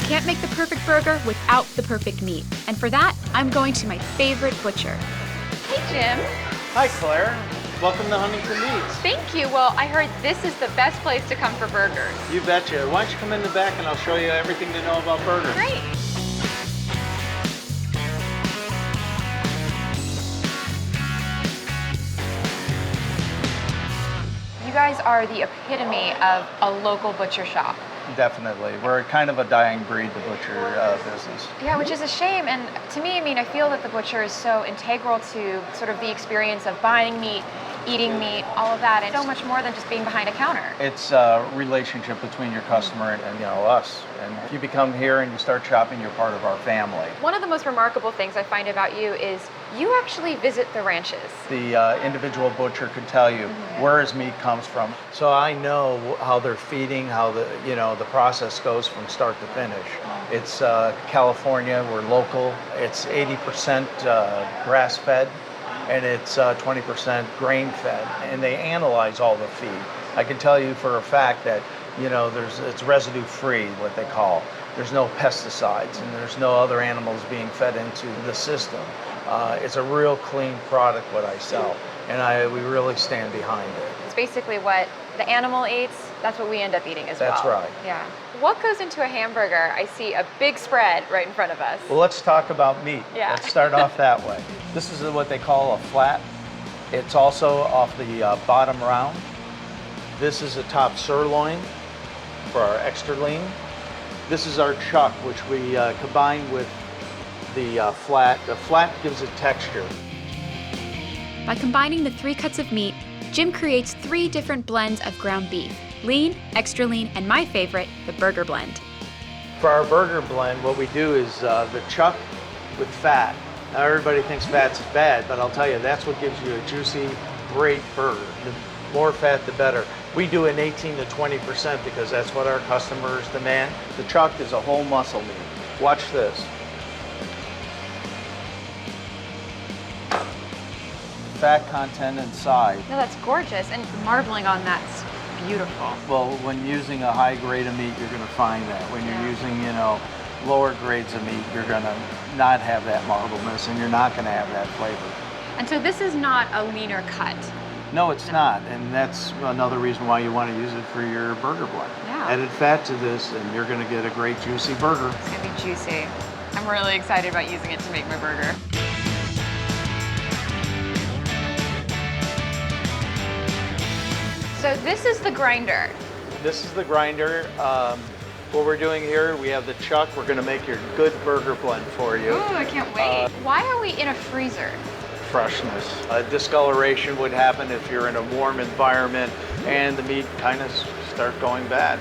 Can't make the perfect burger without the perfect meat. And for that, I'm going to my favorite butcher. Hey, Jim. Hi, Claire. Welcome to Huntington Meats. Thank you. Well, I heard this is the best place to come for burgers. You betcha. Why don't you come in the back and I'll show you everything to know about burgers. Great. You guys are the epitome of a local butcher shop. Definitely. We're kind of a dying breed, the butcher business. Yeah, which is a shame. And to me, I feel that the butcher is so integral to sort of the experience of buying meat, eating meat, all of that, and so much more than just being behind a counter. It's a relationship between your customer and us. And if you become here and you start shopping, you're part of our family. One of the most remarkable things I find about you is you actually visit the ranches. The individual butcher could tell you where his meat comes from. So I know how they're feeding, how the process goes from start to finish. It's California, we're local. It's 80% grass-fed, and it's 20% grain-fed. And they analyze all the feed. I can tell you for a fact that it's residue-free, what they call. There's no pesticides, and there's no other animals being fed into the system. It's a real clean product what I sell, and we really stand behind it. It's basically what the animal eats, that's what we end up eating as well. That's right. Yeah. What goes into a hamburger? I see a big spread right in front of us. Well, let's talk about meat. Yeah. Let's start off that way. This is what they call a flat. It's also off the bottom round. This is a top sirloin for our extra lean. This is our chuck, which we combine with the flat. The flat gives it texture. By combining the 3 cuts of meat, Jim creates 3 different blends of ground beef: lean, extra lean, and my favorite, the burger blend. For our burger blend, what we do is the chuck with fat. Now everybody thinks fat's bad, but I'll tell you, that's what gives you a juicy, great burger. The more fat, the better. We do an 18 to 20% because that's what our customers demand. The chuck is a whole muscle meat. Watch this. Fat content inside. No, that's gorgeous, and marbling on that's beautiful. Well, when using a high grade of meat, you're going to find that. When you're using, lower grades of meat, you're going to not have that marbleness, and you're not going to have that flavor. And so this is not a leaner cut. No, it's not, and that's another reason why you want to use it for your burger blend. Yeah. Added fat to this, and you're going to get a great juicy burger. It's going to be juicy. I'm really excited about using it to make my burger. So this is the grinder. This is the grinder. What we're doing here, we have the chuck. We're going to make your good burger blend for you. Ooh, I can't wait. Why are we in a freezer? Freshness. Discoloration would happen if you're in a warm environment and the meat kind of start going bad,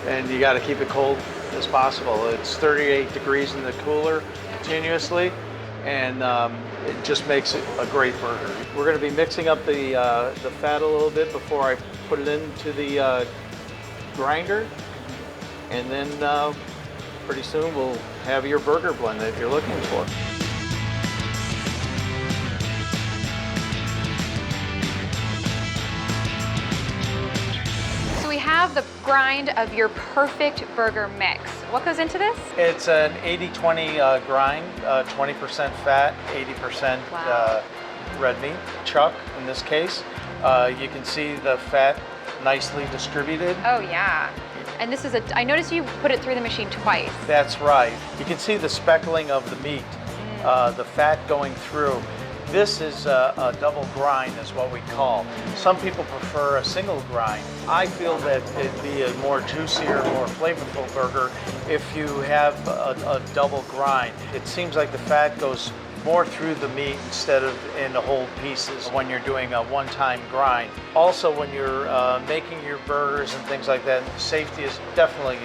and you got to keep it cold as possible. It's 38 degrees in the cooler continuously, and it just makes it a great burger. We're going to be mixing up the fat a little bit before I put it into the grinder, and then pretty soon we'll have your burger blend that you're looking for. We have the grind of your perfect burger mix. What goes into this? It's an 80-20 grind, 20% fat, 80% red meat, chuck in this case. You can see the fat nicely distributed. Oh yeah. And this is I noticed you put it through the machine twice. That's right. You can see the speckling of the meat, the fat going through. This is a double grind is what we call. Some people prefer a single grind. I feel that it'd be a more juicier, more flavorful burger if you have a double grind. It seems like the fat goes more through the meat instead of in the whole pieces when you're doing a one-time grind. Also, when you're making your burgers and things like that, safety is definitely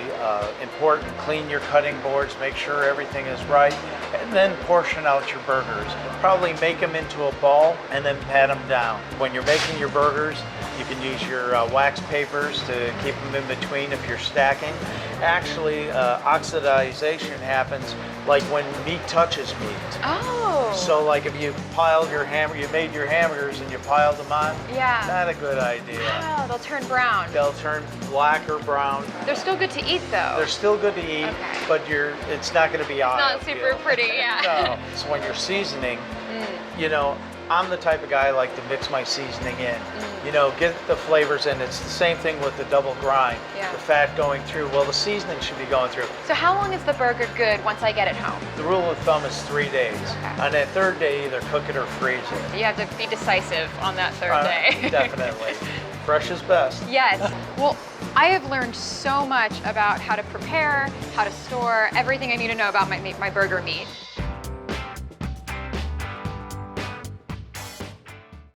important. Clean your cutting boards, make sure everything is right, and then portion out your burgers. Probably make them into a ball and then pat them down. When you're making your burgers, you You can use your wax papers to keep them in between if you're stacking. Actually, oxidization happens like when meat touches meat. Oh. So like if you piled your you made your hamburgers and you piled them on, Yeah. not a good idea. Oh, they'll turn brown. They'll turn black or brown. They're still good to eat though. They're still good to eat, Okay. but it's not going to be eye Not super appeal. pretty, yeah. No. So when you're seasoning, you know, I'm the type of guy I like to mix my seasoning in. You know, get the flavors in. It's the same thing with the double grind. Yeah. The fat going through. Well, the seasoning should be going through. So how long is the burger good once I get it home? The rule of thumb is 3 days. Okay. On that third day, either cook it or freeze it. You have to be decisive on that third day. Definitely. Fresh is best. Yes. Well, I have learned so much about how to prepare, how to store, everything I need to know about my burger meat.